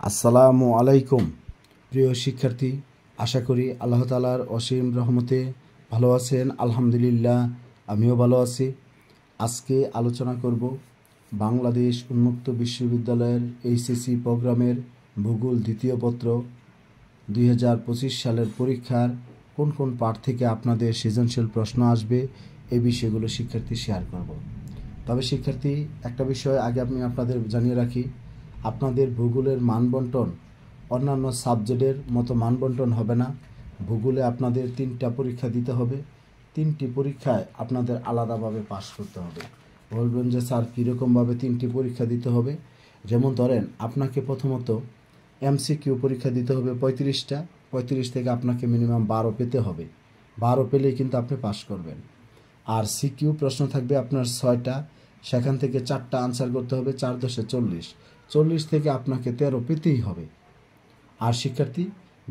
আসসালামু আলাইকুম প্রিয় শিক্ষার্থী, আশা করি আল্লাহ তাআলার অসীম রহমতে ভালো আছেন। আলহামদুলিল্লাহ, আমিও ভালো আছি। আজকে আলোচনা করব বাংলাদেশ উন্মুক্ত বিশ্ববিদ্যালয়ের এইচএসসি প্রোগ্রামের ভূগোল দ্বিতীয় পত্র 2025 সালের পরীক্ষার কোন কোন পাঠ থেকে আপনাদের সৃজনশীল প্রশ্ন আসবে, এই বিষয়গুলো শিক্ষার্থী শেয়ার করব। তবে শিক্ষার্থী, একটা বিষয় আগে আমি আপনাদের জানিয়ে রাখি, আপনাদের ভূগোলের মানবন্টন অন্যান্য সাবজেক্টের মতো মানবন্টন হবে না। ভূগোলে আপনাদের 3টা পরীক্ষা দিতে হবে। 3টি পরীক্ষায় আপনাদের আলাদাভাবে পাশ করতে হবে। বলবেন যে স্যার কীরকমভাবে 3টি পরীক্ষা দিতে হবে? যেমন ধরেন, আপনাকে প্রথমত এমসিকিউ পরীক্ষা দিতে হবে 35টা। 35 থেকে আপনাকে মিনিমাম 12 পেতে হবে। 12 পেলেই কিন্তু আপনি পাশ করবেন। আর সিকিউ প্রশ্ন থাকবে আপনার 6টা, সেখান থেকে 4টা আনসার করতে হবে। 4 10 40, 40 থেকে আপনাকে 13 পেতেই হবে। আর শিক্ষার্থী,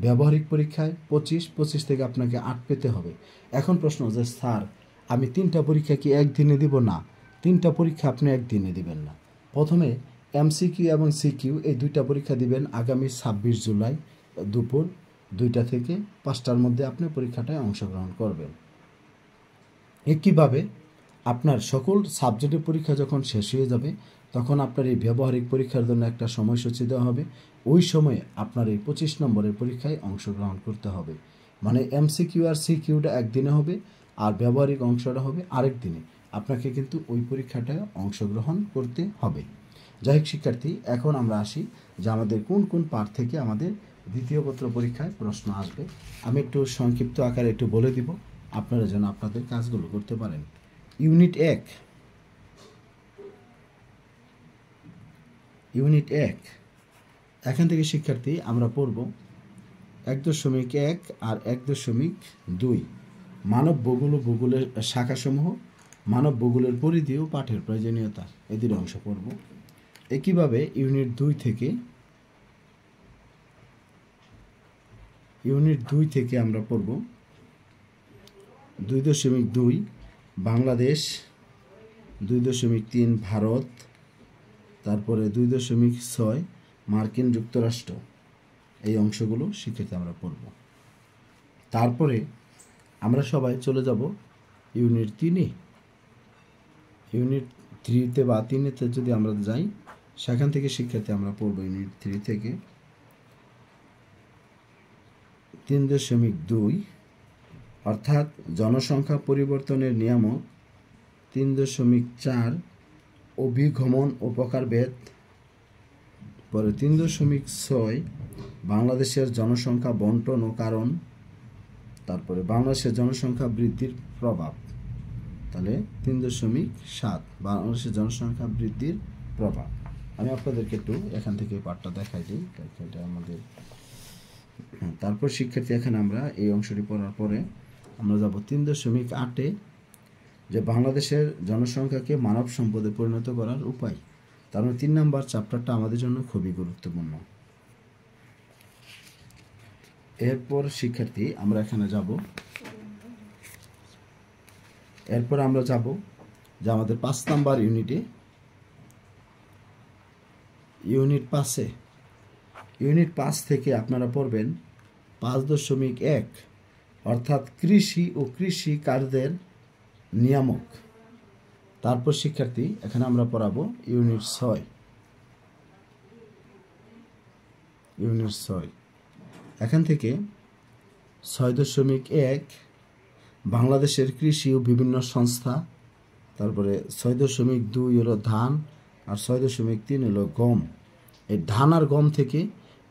ব্যবহারিক পরীক্ষায় 25 থেকে আপনাকে 8 পেতে হবে। এখন প্রশ্ন যে স্যার আমি 3টা পরীক্ষা কি একদিনে দিব? না, 3টা পরীক্ষা আপনি একদিনে দিবেন না। প্রথমে এমসিকিউ এবং সিকিউ এই 2টা পরীক্ষা দিবেন আগামী 26 জুলাই দুপুর 2টা থেকে 5টার মধ্যে আপনি পরীক্ষাটায় অংশগ্রহণ করবেন। একইভাবে আপনার সকল সাবজেক্টের পরীক্ষা যখন শেষ হয়ে যাবে, তখন আপনার এই ব্যবহারিক পরীক্ষার জন্য একটা সময়সূচি দেওয়া হবে। ওই সময়ে আপনার এই 25 নম্বরের পরীক্ষায় অংশগ্রহণ করতে হবে। মানে এমসিকিউ আর সিকিউটা একদিনে হবে, আর ব্যবহারিক অংশটা হবে আরেক দিনে। আপনাকে কিন্তু ওই পরীক্ষাটায় অংশগ্রহণ করতে হবে। যাই হোক শিক্ষার্থী, এখন আমরা আসি যে আমাদের কোন কোন পাঠ থেকে আমাদের দ্বিতীয় পত্র পরীক্ষায় প্রশ্ন আসবে। আমি একটু সংক্ষিপ্ত আকারে একটু বলে দিব, আপনারা যেন আপনাদের কাজগুলো করতে পারেন। ইউনিট 1 এখান থেকে শিক্ষার্থী আমরা পড়ব 1.1 আর 1.2 মানব ভূগোল ও ভূগোলের শাখাসমূহ, মানব ভূগোলের পরিধি ও পাঠের প্রয়োজনীয়তা, এদের অংশ পড়ব। একইভাবে ইউনিট 2 থেকে আমরা পড়ব 2.2 বাংলাদেশ, 2.3 ভারত, তারপরে 2.6 মার্কিন যুক্তরাষ্ট্র। এই অংশগুলো শিক্ষার্থী আমরা পড়ব। তারপরে আমরা সবাই চলে যাব ইউনিট 3তে বা 3তে যদি আমরা যাই, সেখান থেকে শিক্ষার্থী আমরা পড়ব ইউনিট 3 থেকে 3.2 অর্থাৎ জনসংখ্যা পরিবর্তনের নিয়ামক, 3.4 অভিগমন ও প্রকারভেদ, পরে 3.6 বাংলাদেশের জনসংখ্যা বন্টন ও কারণ, তারপরে বাংলাদেশের জনসংখ্যা বৃদ্ধির প্রভাব। তাহলে 3.7 বাংলাদেশের জনসংখ্যা বৃদ্ধির প্রভাব। আমি আপনাদেরকে একটু এখান থেকে পাঠটা দেখাই দিই, এটা আমাদের। তারপর শিক্ষার্থী, এখানে আমরা এই অংশটি পড়ার পরে আমরা যাব 3.8 যে বাংলাদেশের জনসংখ্যাকে মানব সম্পদে পরিণত করার উপায়। তার মানে 3 নম্বর চ্যাপ্টারটা আমাদের জন্য খুবই গুরুত্বপূর্ণ। এরপর শিক্ষার্থী আমরা এখানে যাব, এরপর আমরা যাব যে আমাদের 5 নাম্বার ইউনিটে, ইউনিট 5 থেকে আপনারা পড়বেন 5.1 অর্থাৎ কৃষি ও কৃষি কার্যের নিয়ামক। তারপর শিক্ষার্থী এখানে আমরা পড়াবো ইউনিট 6। এখান থেকে 6.1 বাংলাদেশের কৃষি ও বিভিন্ন সংস্থা, তারপরে 6.2 হলো ধান, আর 6.3 হলো গম। এই ধান আর গম থেকে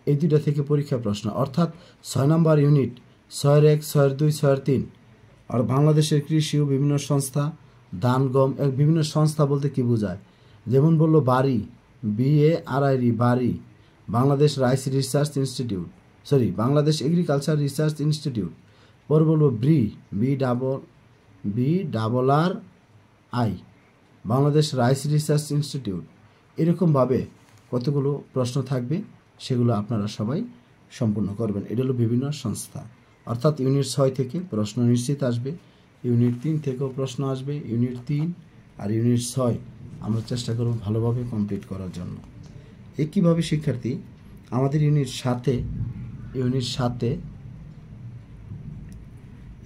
এই 2টা থেকে পরীক্ষা প্রশ্ন, অর্থাৎ 6 নম্বর ইউনিট 6-1, 6-2, 6-3 আর বাংলাদেশের কৃষি ও বিভিন্ন সংস্থা, ধান গম। বিভিন্ন সংস্থা বলতে কি বোঝায়? যেমন বললো বাড়ি, BARI বাড়ি, Bangladesh rice research institute, Bangladesh agriculture research institute. পর বলবো BRRI Bangladesh rice research institute. এরকমভাবে কতগুলো প্রশ্ন থাকবে, সেগুলো আপনারা সবাই সম্পূর্ণ করবেন। এটা হলো বিভিন্ন সংস্থা। অর্থাৎ ইউনিট 6 থেকে প্রশ্ন নিশ্চিত আসবে, ইউনিট 3 থেকেও প্রশ্ন আসবে। ইউনিট 3 আর ইউনিট 6 আমরা চেষ্টা করব ভালোভাবে কমপ্লিট করার জন্য। একইভাবে শিক্ষার্থী আমাদের ইউনিট 7-এ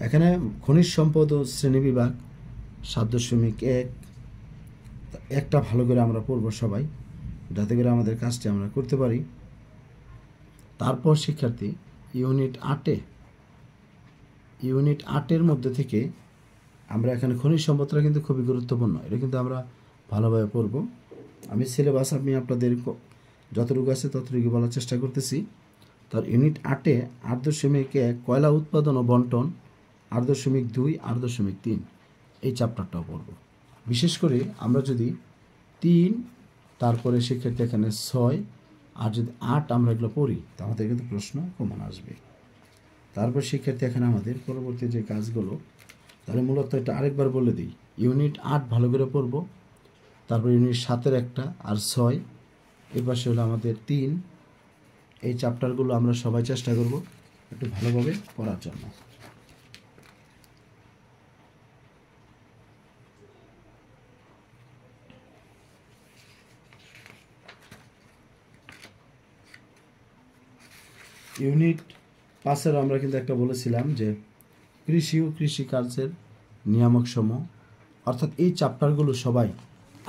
এখানে খনিজ সম্পদ ও শ্রেণীবিভাগ 7.1 একটা ভালো করে আমরা পড়ব সবাই, যাতে করে আমাদের কাজটি আমরা করতে পারি। তারপর শিক্ষার্থী ইউনিট 8-এর মধ্যে থেকে আমরা এখানে খনিজ সম্পদটা কিন্তু খুবই গুরুত্বপূর্ণ, এটা কিন্তু আমরা ভালোভাবে পড়ব। আমি সিলেবাস আমি আপনাদের যতটুকু আছে ততটুকু বলার চেষ্টা করতেছি। তার ইউনিট 8-এ 8.1 কয়লা উৎপাদন ও বন্টন, 8.2, 8.3 এই চ্যাপ্টারটাও পড়ব। বিশেষ করে আমরা যদি 3, তারপরে শিক্ষার্থী এখানে 6 আর যদি 8 আমরা এগুলো পড়ি, তা আমাদের কিন্তু প্রশ্ন কমন আসবে। তারপর শিক্ষার্থী এখানে আমাদের পরবর্তী যে কাজগুলো, তাহলে মূলত এটা আরেকবার বলে দিই। ইউনিট 8 ভালো করে পড়ব, তারপর ইউনিট 7-এর একটা আর 6, এই পাশে হলো আমাদের 3। এই চ্যাপ্টারগুলো আমরা সবাই চেষ্টা করব একটু ভালোভাবে পড়ার জন্য। ইউনিট 5-এর আমরা কিন্তু একটা বলেছিলাম যে কৃষি ও কৃষিকার্যের নিয়ামক সমূহ, অর্থাৎ এই চ্যাপ্টারগুলো সবাই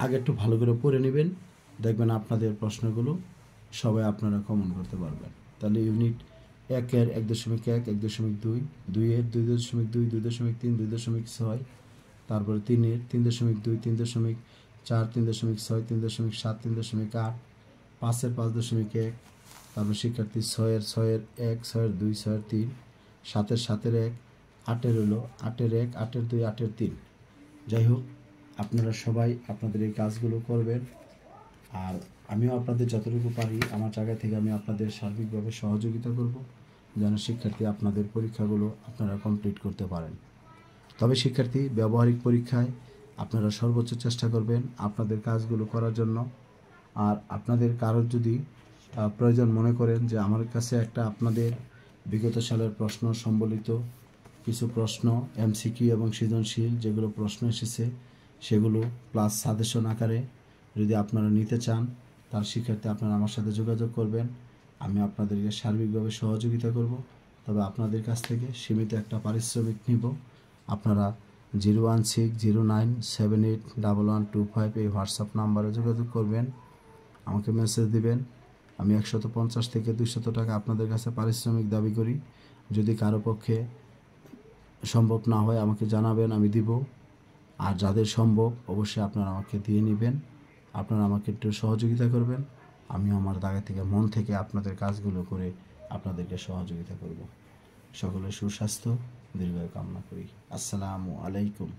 আগে একটু ভালো করে পড়ে নেবেন, দেখবেন আপনাদের প্রশ্নগুলো সবাই আপনারা কমন করতে পারবেন। তাহলে ইউনিট 1-এর 1.1, 1.2, 2-এর 2.2, 2.3, 2.6, তারপরে 3-এর 3.2, 3.4, 3.6, 3.7, 3.8, 5-এর 5.1, তারপর শিক্ষার্থী 6-এর 1, 6-এর 2, 6-এর 3, 7-এর 1, 8-এর হলো 8-এর 1, 8-এর 2, 8-এর 3। যাই হোক, আপনারা সবাই আপনাদের এই কাজগুলো করবেন, আর আমিও আপনাদের যতটুকু পারি আমার জায়গা থেকে আমি আপনাদের সার্বিকভাবে সহযোগিতা করব, যেন শিক্ষার্থী আপনাদের পরীক্ষাগুলো আপনারা কমপ্লিট করতে পারেন। তবে শিক্ষার্থী ব্যবহারিক পরীক্ষায় আপনারা সর্বোচ্চ চেষ্টা করবেন আপনাদের কাজগুলো করার জন্য। আর আপনাদের কারোর যদি প্রয়োজন মনে করেন যে আমার কাছে একটা আপনাদের বিগত সালের প্রশ্ন সম্বলিত কিছু প্রশ্ন এমসিকিউ এবং সৃজনশীল যেগুলো প্রশ্ন এসেছে সেগুলো প্লাস সাজেশন আকারে যদি আপনারা নিতে চান, তার শিক্ষার্থী আপনারা আমার সাথে যোগাযোগ করবেন, আমি আপনাদেরকে সার্বিকভাবে সহযোগিতা করব। তবে আপনাদের কাছ থেকে সীমিত একটা পারিশ্রমিক নিব। আপনারা 01609781125 এই হোয়াটসঅ্যাপ নাম্বারে যোগাযোগ করবেন, আমাকে মেসেজ দিবেন। আমি 150 থেকে 200 টাকা আপনাদের কাছে পারিশ্রমিক দাবি করি। যদি কারো পক্ষে সম্ভব না হয় আমাকে জানাবেন, আমি দিব। আর যাদের সম্ভব অবশ্যই আপনারা আমাকে দিয়ে নেবেন, আপনারা আমাকে একটু সহযোগিতা করবেন, আমি আমার জায়গা থেকে মন থেকে আপনাদের কাজগুলো করে আপনাদেরকে সহযোগিতা করব। সকলের সুস্বাস্থ্য দীর্ঘায়ু কামনা করি। আসসালামু আলাইকুম।